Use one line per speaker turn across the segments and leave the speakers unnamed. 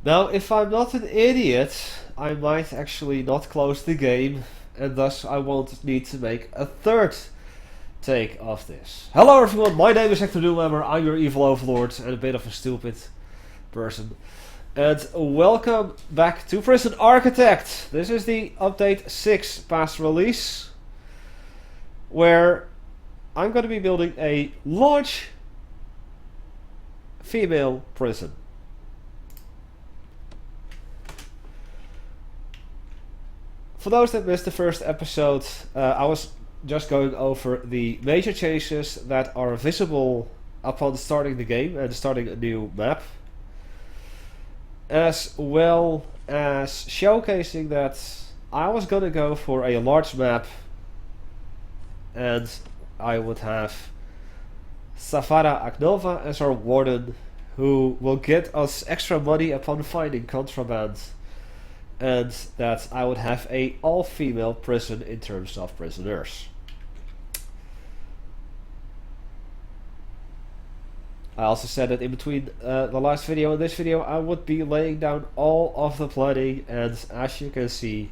Now, if I'm not an idiot, I might actually not close the game, and thus I won't need to make a third take of this. Hello everyone, my name is Hecthor Doomhammer, I'm your evil overlord and a bit of a stupid person. And welcome back to Prison Architect. This is the update 6 past release, where I'm going to be building a large female prison. For those that missed the first episode, I was just going over the major changes that are visible upon starting the game and starting a new map, as well as showcasing that I was gonna go for a large map and I would have Savara Agnova as our warden, who will get us extra money upon finding contraband, and that I would have a all-female prison in terms of prisoners. I also said that in between the last video and this video I would be laying down all of the planning, and as you can see,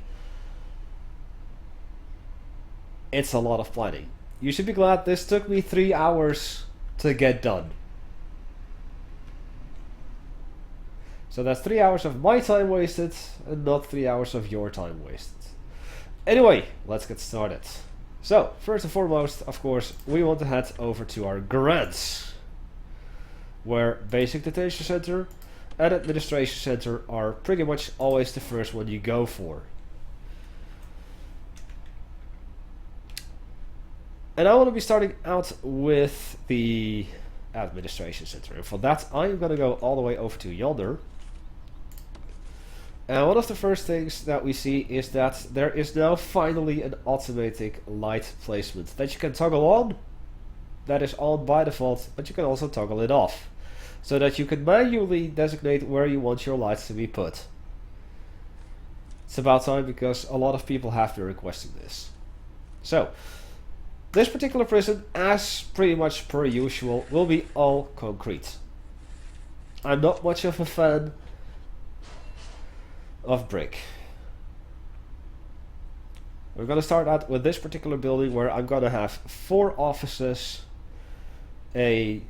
it's a lot of planning. You should be glad this took me 3 hours to get done. So that's 3 hours of my time wasted and not 3 hours of your time wasted. Anyway, let's get started. So, first and foremost, of course, we want to head over to our grants, where Basic Detention Center and Administration Center are pretty much always the first one you go for. And I want to be starting out with the Administration Center, and for that I'm going to go all the way over to yonder. And one of the first things that we see is that there is now finally an automatic light placement that you can toggle on. That is on by default, but you can also toggle it off, so that you can manually designate where you want your lights to be put. It's about time, because a lot of people have been requesting this. So, this particular prison, as pretty much per usual, will be all concrete. I'm not much of a fan of brick. We're gonna start out with this particular building, where I'm gonna have 4 offices, a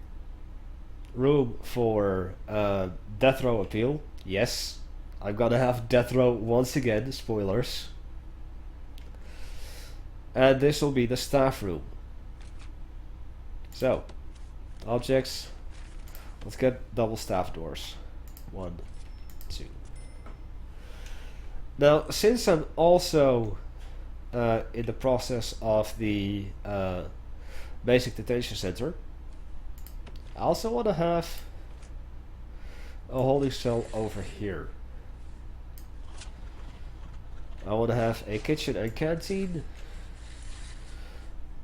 room for death row appeal. Yes, I'm gonna have death row once again, spoilers. And this will be the staff room. So, objects, let's get double staff doors. 1, 2. Now, since I'm also in the process of the Basic Detention Center, I also want to have a holding cell over here. I want to have a kitchen and canteen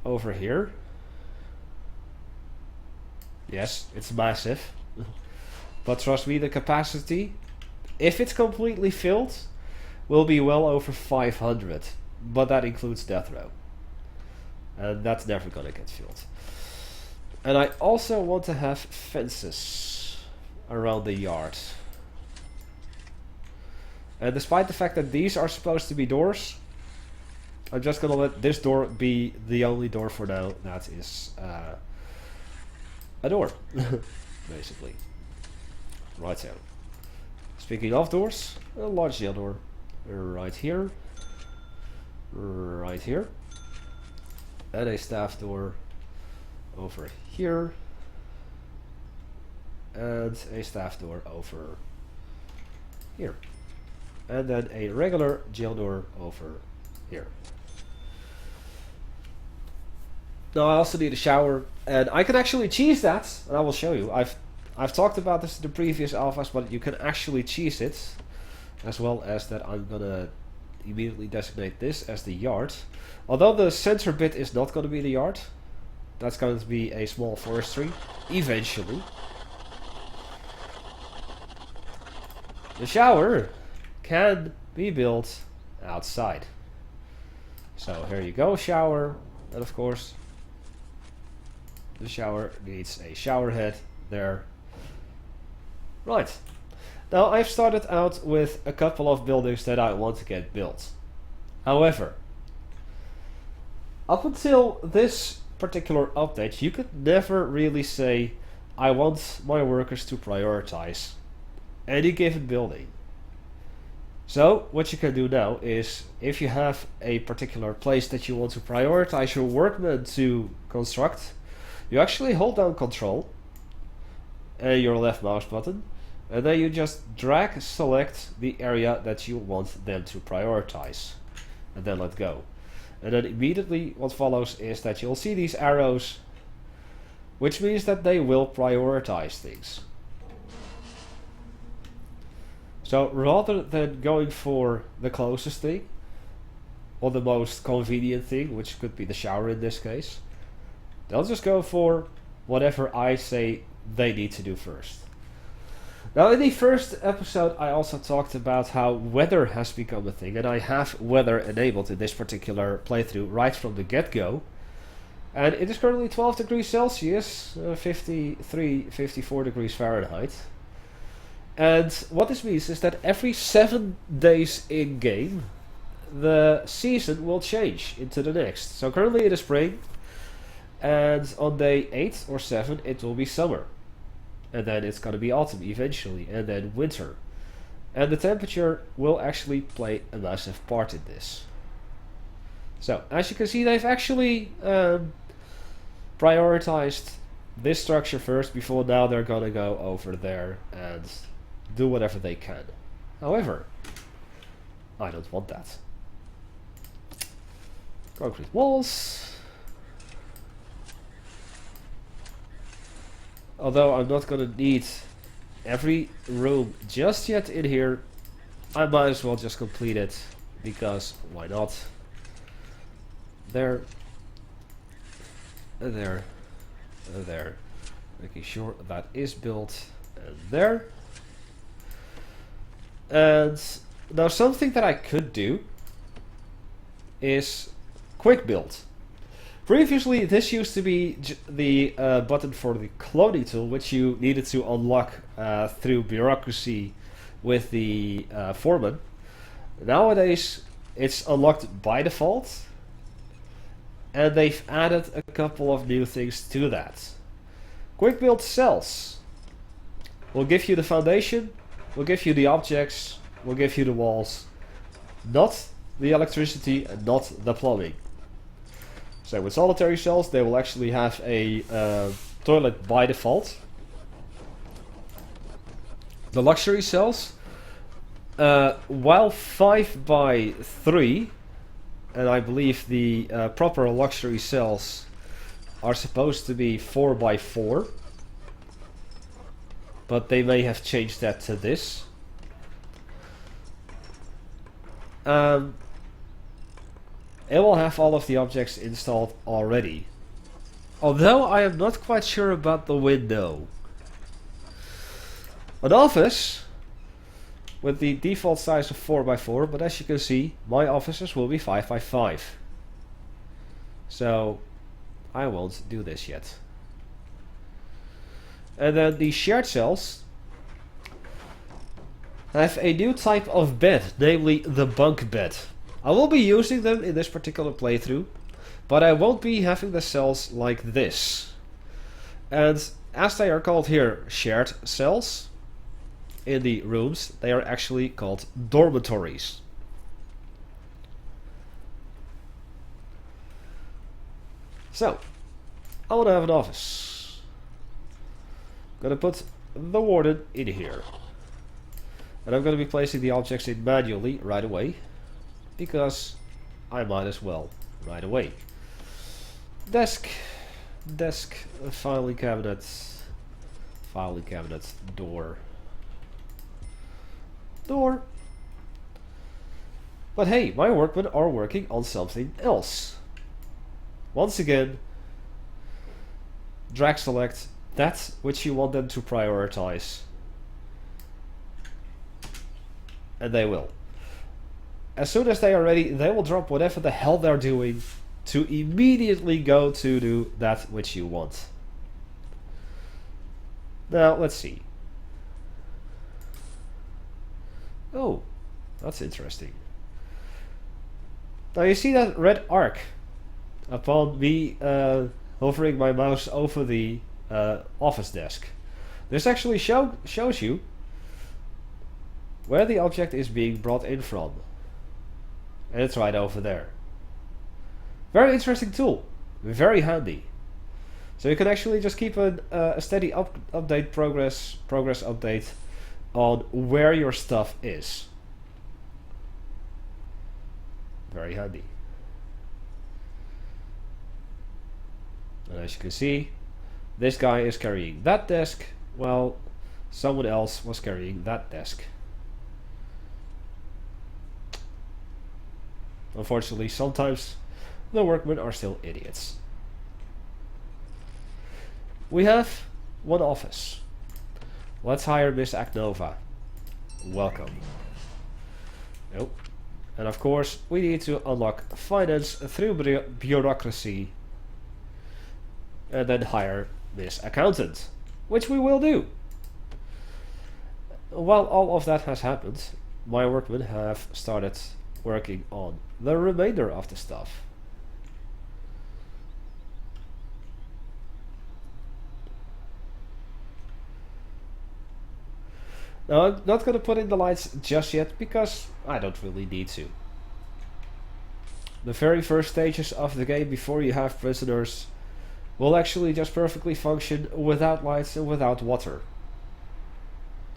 over here. Yes, it's massive. But trust me, the capacity, if it's completely filled, will be well over 500. But that includes death row. And that's never gonna get filled. And I also want to have fences around the yard. And despite the fact that these are supposed to be doors, I'm just gonna let this door be the only door for now that is a door, basically. Right, so speaking of doors, a large jail door right here, right here, and a staff door over here, and a staff door over here, and then a regular jail door over here. Now I also need a shower, and I can actually cheese that, and I will show you. I've talked about this in the previous alphas, but you can actually cheese it, as well as that I'm gonna immediately designate this as the yard. Although the center bit is not gonna be the yard, that's going to be a small forestry, eventually. The shower can be built outside. So here you go, shower, and of course the shower needs a shower head there. Right. Now I've started out with a couple of buildings that I want to get built. However, up until this particular update, you could never really say, I want my workers to prioritize any given building. So what you can do now is, if you have a particular place that you want to prioritize your workmen to construct, you actually hold down Control and your left mouse button, and then you just drag select the area that you want them to prioritize, and then let go. And then immediately what follows is that you'll see these arrows, which means that they will prioritize things. So rather than going for the closest thing, or the most convenient thing, which could be the shower in this case, they'll just go for whatever I say they need to do first. Now in the first episode I also talked about how weather has become a thing, and I have weather enabled in this particular playthrough right from the get-go. And it is currently 12 degrees Celsius, 54 degrees Fahrenheit. And what this means is that every 7 days in game, the season will change into the next. So currently it is spring, and on day 8 or 7 it will be summer. And then it's going to be autumn eventually, and then winter. And the temperature will actually play a massive part in this. So, as you can see, they've actually prioritized this structure first, before now they're going to go over there and do whatever they can. However, I don't want that. Concrete walls. Although I'm not going to need every room just yet in here, I might as well just complete it, because why not? There, and there, and there. Making sure that is built, and there. And now something that I could do is quick build. Previously, this used to be the button for the cloning tool, which you needed to unlock through bureaucracy with the foreman. Nowadays, it's unlocked by default, and they've added a couple of new things to that. Quick build cells will give you the foundation, will give you the objects, will give you the walls, not the electricity and not the plumbing. So with solitary cells, they will actually have a toilet by default. The luxury cells, while 5 by 3, and I believe the proper luxury cells are supposed to be 4 by 4, but they may have changed that to this. It will have all of the objects installed already. Although I am not quite sure about the window. An office with the default size of 4 by 4, but as you can see, my offices will be 5 by 5. So I won't do this yet. And then the shared cells have a new type of bed, namely the bunk bed. I will be using them in this particular playthrough, but I won't be having the cells like this. And as they are called here shared cells in the rooms, they are actually called dormitories. So, I want to have an office. I'm going to put the warden in here. And I'm going to be placing the objects in manually right away, because I might as well right away. Desk, filing cabinet, door. But hey, my workmen are working on something else. Once again, drag select that which you want them to prioritize. And they will. As soon as they are ready, they will drop whatever the hell they're doing to immediately go to do that which you want. Now, let's see. Oh, that's interesting. Now you see that red arc upon me hovering my mouse over the office desk. This actually shows you where the object is being brought in from. And it's right over there. Very interesting tool. Very handy. So you can actually just keep a steady update progress update on where your stuff is. Very handy. And as you can see, this guy is carrying that desk, while someone else was carrying that desk. Unfortunately, sometimes the workmen are still idiots. We have one office. Let's hire Miss Acnova. Welcome. Nope. And of course, we need to unlock finance through bureaucracy. And then hire Miss Accountant. Which we will do. While all of that has happened, my workmen have started working on the remainder of the stuff. Now I'm not going to put in the lights just yet because I don't really need to. The very first stages of the game before you have prisoners will actually just perfectly function without lights and without water.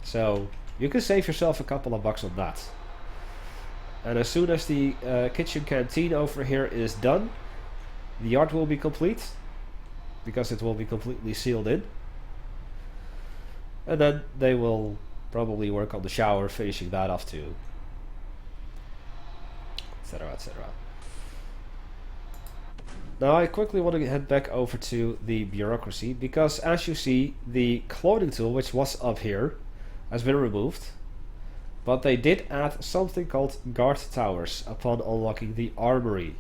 So you can save yourself a couple of bucks on that. And as soon as the kitchen canteen over here is done, the yard will be complete, because it will be completely sealed in. And then they will probably work on the shower, finishing that off too, etc, etc. Now I quickly want to head back over to the bureaucracy, because as you see, the clothing tool, which was up here, has been removed. But they did add something called guard towers upon unlocking the armory.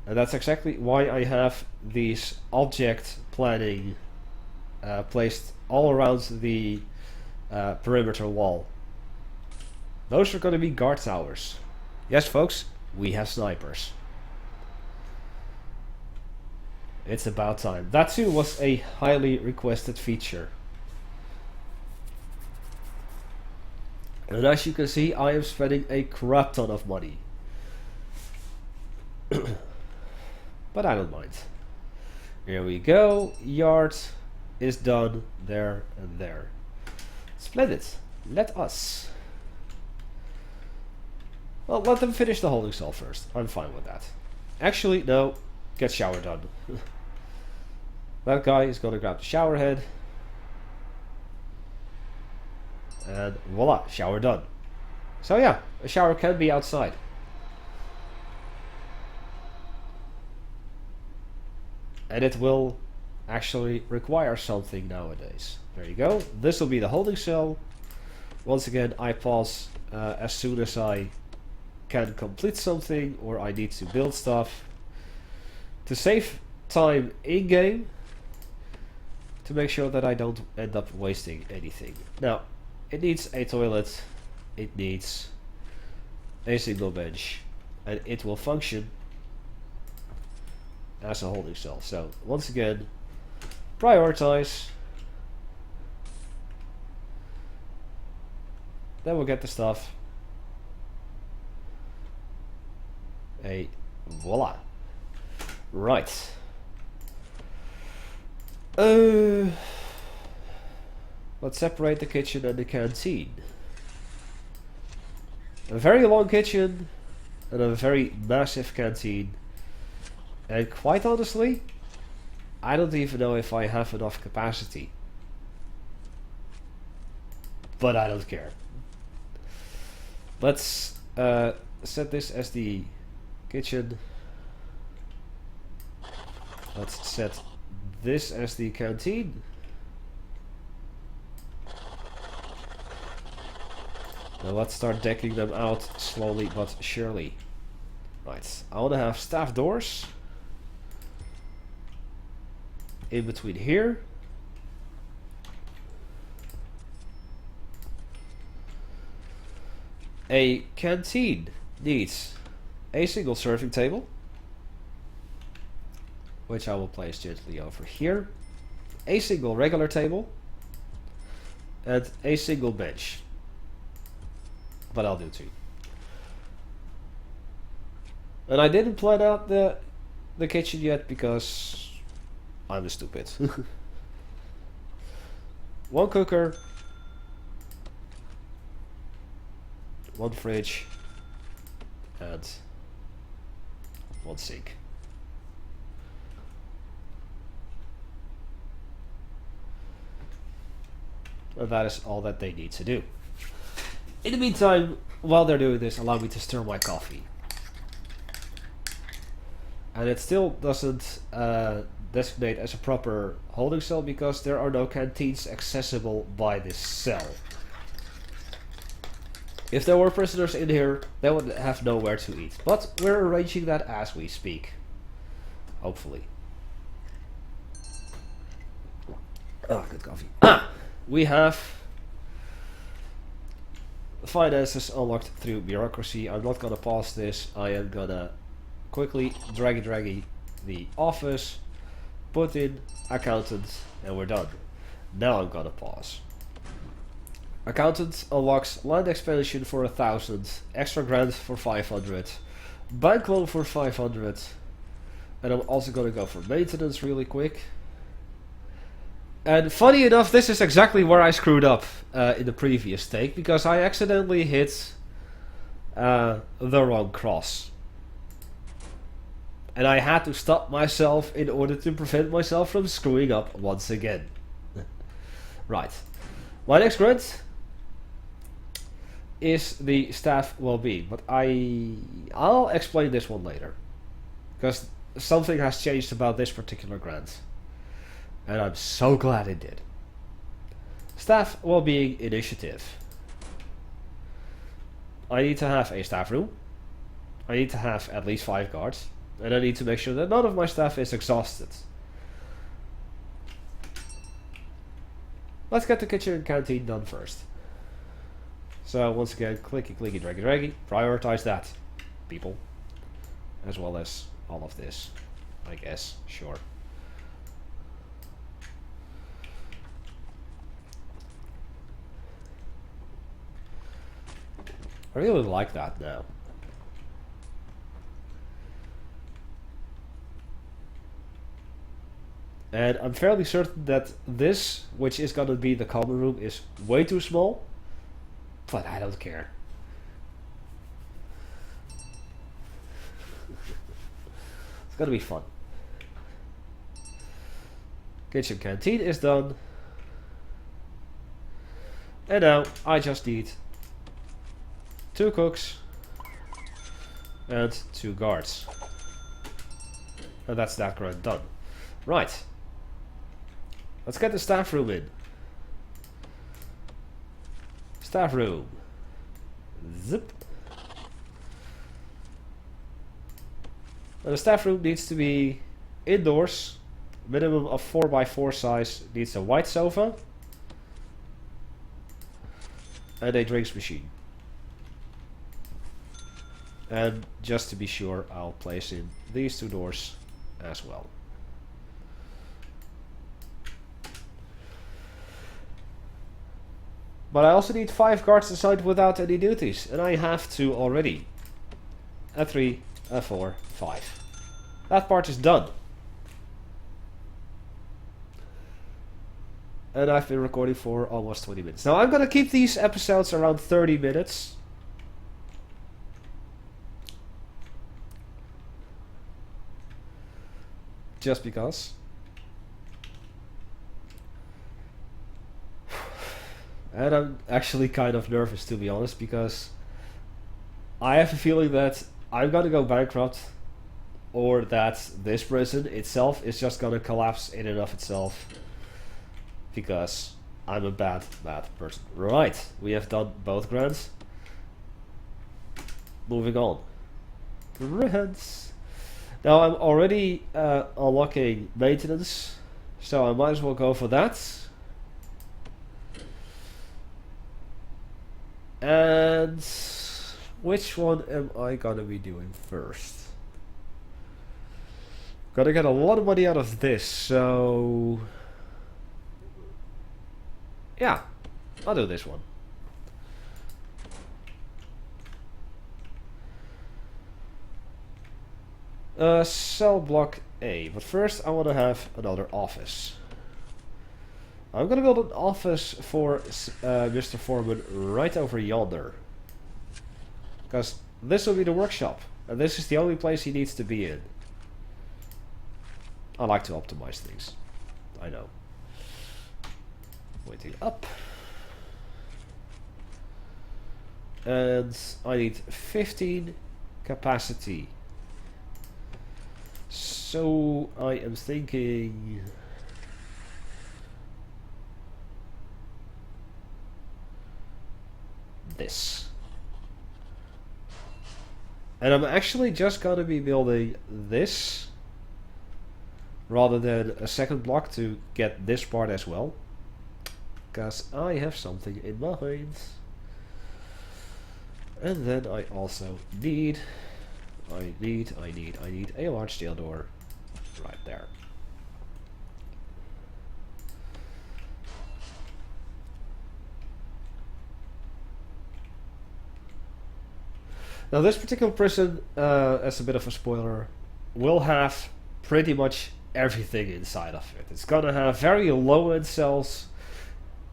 And that's exactly why I have these object planning placed all around the perimeter wall. Those are going to be guard towers. Yes, folks, we have snipers. It's about time. That too was a highly requested feature. And as you can see, I am spending a crap ton of money. But I don't mind. Here we go. Yard is done there and there. Splendid. Let us. Well, let them finish the holding cell first. I'm fine with that. Actually, no. Get shower done. That guy is gonna grab the shower head. And voila, shower done. So yeah, a shower can be outside. And it will actually require something nowadays. There you go. This will be the holding cell. Once again, I pause as soon as I can complete something or I need to build stuff. To save time in-game, to make sure that I don't end up wasting anything. Now, it needs a toilet, it needs a single bench, and it will function as a holding cell. So, once again, prioritize. Then we'll get the stuff. Voila. Right. Let's separate the kitchen and the canteen. A very long kitchen and a very massive canteen. And quite honestly, I don't even know if I have enough capacity. But I don't care. Let's set this as the kitchen. Let's set this as the canteen. Now let's start decking them out slowly but surely. Right, I want to have staff doors in between here A canteen needs a single serving table, which I will place gently over here, a single regular table, and a single bench. But I'll do 2. And I didn't plan out the kitchen yet because I'm stupid. 1 cooker, 1 fridge, and 1 sink. And that is all that they need to do. In the meantime, while they're doing this, allow me to stir my coffee. And it still doesn't designate as a proper holding cell because there are no canteens accessible by this cell. If there were prisoners in here, they would have nowhere to eat. But we're arranging that as we speak. Hopefully. Oh, good coffee. We have finances unlocked through bureaucracy. I'm not gonna pause this. I am gonna quickly draggy the office, put in accountant, and we're done. Now I'm gonna pause. Accountant unlocks land expansion for 1,000, extra grant for 500, bank loan for 500, and I'm also gonna go for maintenance really quick. And funny enough, this is exactly where I screwed up in the previous take, because I accidentally hit the wrong cross. And I had to stop myself in order to prevent myself from screwing up once again. Right. My next grant is the staff well-being, but I'll explain this one later. Because something has changed about this particular grant. And I'm so glad it did. Staff well-being initiative. I need to have a staff room. I need to have at least 5 guards. And I need to make sure that none of my staff is exhausted. Let's get the kitchen and canteen done first. So once again, clicky, clicky, draggy, draggy. Prioritize that, people. As well as all of this, I guess. Sure. I really like that now. And I'm fairly certain that this, which is gonna be the common room, is way too small. But I don't care. It's gonna be fun. Kitchen canteen is done. And now I just need 2 cooks and 2 guards. And that's that grant done. Right. Let's get the staff room in. Staff room. Zip. And the staff room needs to be indoors. Minimum of 4x4 size. Needs a white sofa. And a drinks machine. And just to be sure, I'll place in these 2 doors as well. But I also need 5 guards assigned without any duties, and I have 2 already. A 3, a 4, 5. That part is done. And I've been recording for almost 20 minutes. Now I'm gonna keep these episodes around 30 minutes. Just because. And I'm actually kind of nervous, to be honest, because I have a feeling that I'm gonna go bankrupt, or that this prison itself is just gonna collapse in and of itself, because I'm a bad person. Right, we have done both grants. Moving on. Grants. Now I'm already unlocking maintenance, so I might as well go for that. And which one am I gonna be doing first? Gotta get a lot of money out of this, so yeah, I'll do this one. Cell block A, but first I want to have another office. I'm gonna build an office for Mr. Foreman right over yonder. Because this will be the workshop, and this is the only place he needs to be in. I like to optimize things. I know. Waiting up. And I need 15 capacity. So I am thinking this. And I'm actually just gonna be building this rather than a second block to get this part as well, because I have something in mind. And then I also need a large steel door right there. Now this particular prison, as a bit of a spoiler, will have pretty much everything inside of it. It's gonna have very low-end cells,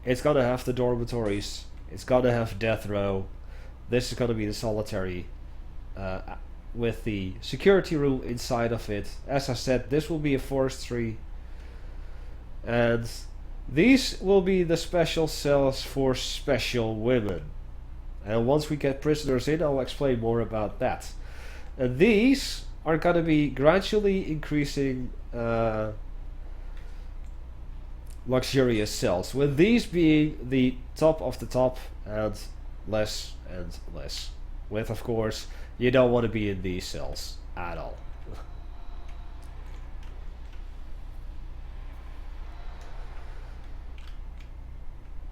it's gonna have the dormitories, it's gonna have death row, this is gonna be the solitary, with the security room inside of it. As I said, this will be a forestry, and these will be the special cells for special women. And once we get prisoners in, I'll explain more about that. And these are going to be gradually increasing luxurious cells, with these being the top of the top and less. With, of course, you don't want to be in these cells at all.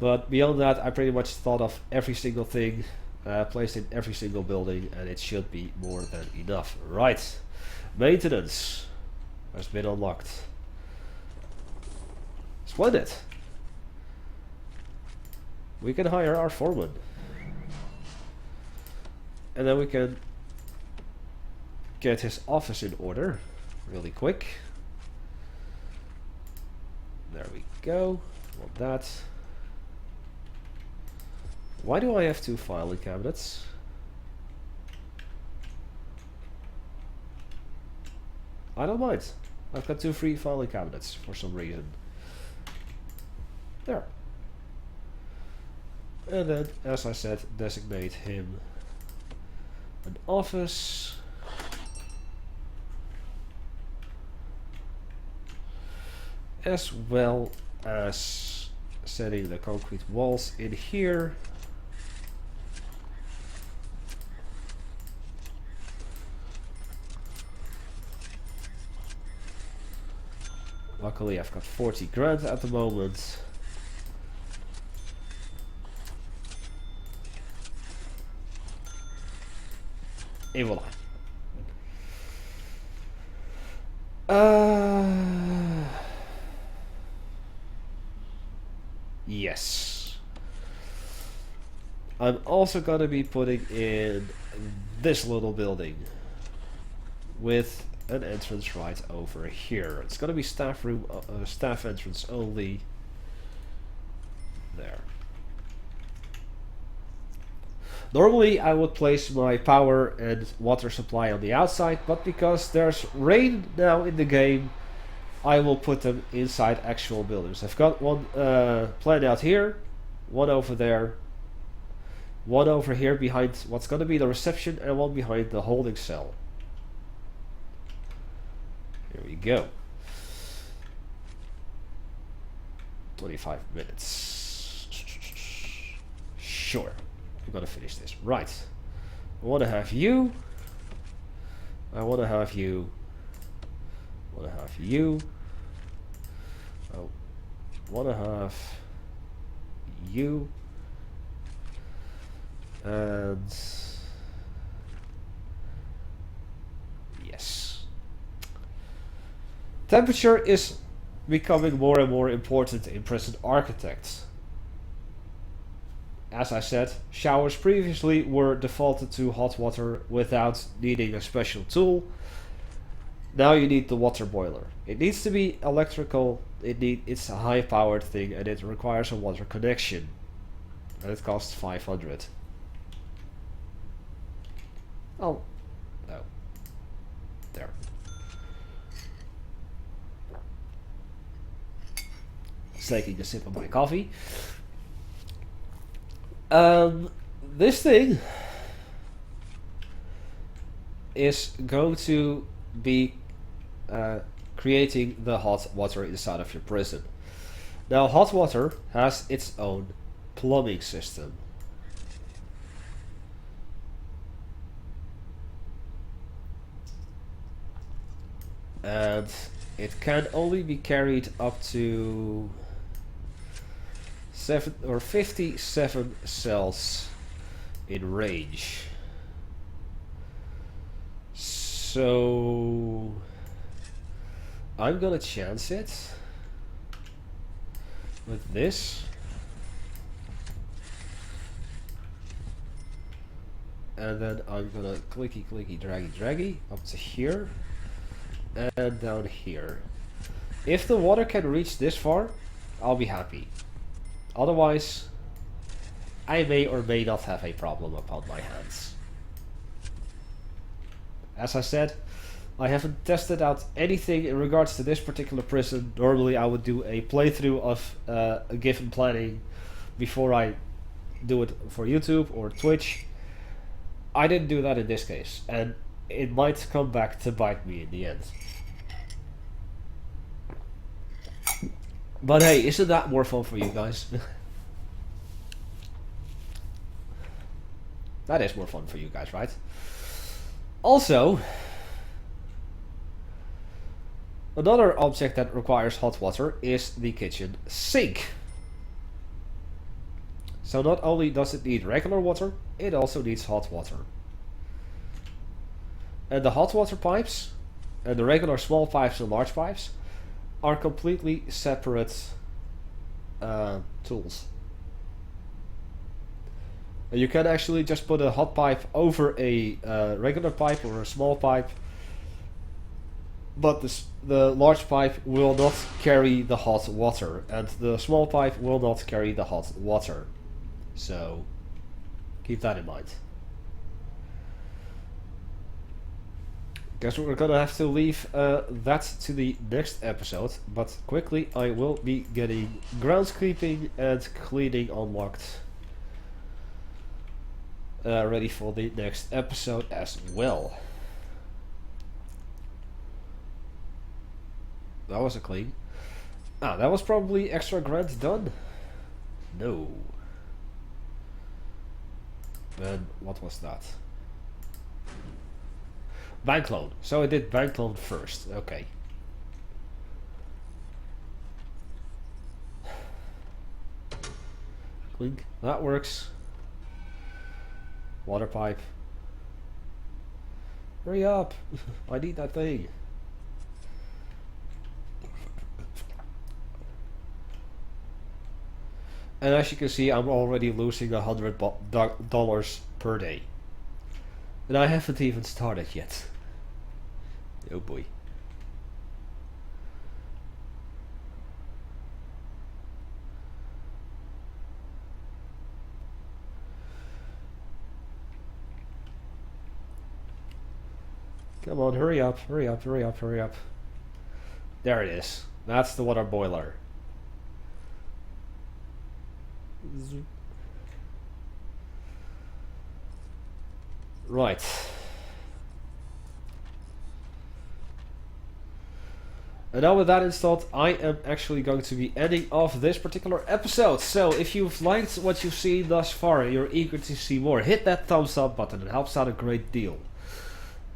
But beyond that, I pretty much thought of every single thing, placed in every single building, and it should be more than enough. Right, maintenance has been unlocked. Splendid. We can hire our foreman, and then we can get his office in order really quick. There we go. Want that. Why do I have 2 filing cabinets? I don't mind. I've got 2 free filing cabinets for some reason. There. And then, as I said, designate him an office. As well as setting the concrete walls in here. Luckily I've got 40 grand at the moment. Et voila. Yes. I'm also gonna be putting in this little building with an entrance right over here. It's gonna be staff room, staff entrance only. There. Normally I would place my power and water supply on the outside, but because there's rain now in the game, I will put them inside actual buildings. I've got one planned out here, one over there, one over here behind what's gonna be the reception, and one behind the holding cell. Here we go. 25 minutes. Sure. I'm gonna finish this. Right. I want to have you. I want to have you. I want to have you. I want to have you. And Temperature is becoming more and more important in prison architects. As I said, showers previously were defaulted to hot water without needing a special tool. Now you need the water boiler. It needs to be electrical, it's a high powered thing, and it requires a water connection. And it costs 500. Oh, no. There. Just taking a sip of my coffee. This thing is going to be creating the hot water inside of your prison. Now, hot water has its own plumbing system. And it can only be carried up to 7 or 57 cells in range. So I'm gonna chance it with this. And then I'm gonna clicky clicky draggy draggy up to here and down here. If the water can reach this far, I'll be happy. Otherwise, I may or may not have a problem upon my hands. As I said, I haven't tested out anything in regards to this particular prison. Normally I would do a playthrough of a given planning before I do it for YouTube or Twitch. I didn't do that in this case, and it might come back to bite me in the end. But hey, isn't that more fun for you guys? That is more fun for you guys, right? Also, another object that requires hot water is the kitchen sink. So not only does it need regular water, it also needs hot water. And the hot water pipes, and the regular small pipes and large pipes, are completely separate tools. And you can actually just put a hot pipe over a regular pipe or a small pipe, but the large pipe will not carry the hot water, and the small pipe will not carry the hot water. So keep that in mind. Guess we're gonna have to leave that to the next episode, but quickly I will be getting groundskeeping and cleaning unlocked, ready for the next episode as well. That was a clean. Ah, that was probably extra grant done? No. Then what was that? Bank loan. So I did bank loan first. Okay. Clink. That works. Water pipe. Hurry up. I need that thing. And as you can see, I'm already losing $100 per day. And I haven't even started yet. Oh boy. Come on, hurry up, hurry up, hurry up, hurry up. There it is. That's the water boiler. Right. And now with that installed, I am actually going to be ending off this particular episode. So if you've liked what you've seen thus far and you're eager to see more, hit that thumbs up button. It helps out a great deal.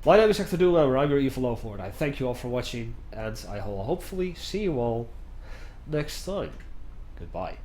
My name is Hecthor Doomhammer. I'm your evil overlord. I thank you all for watching, and I will hopefully see you all next time. Goodbye.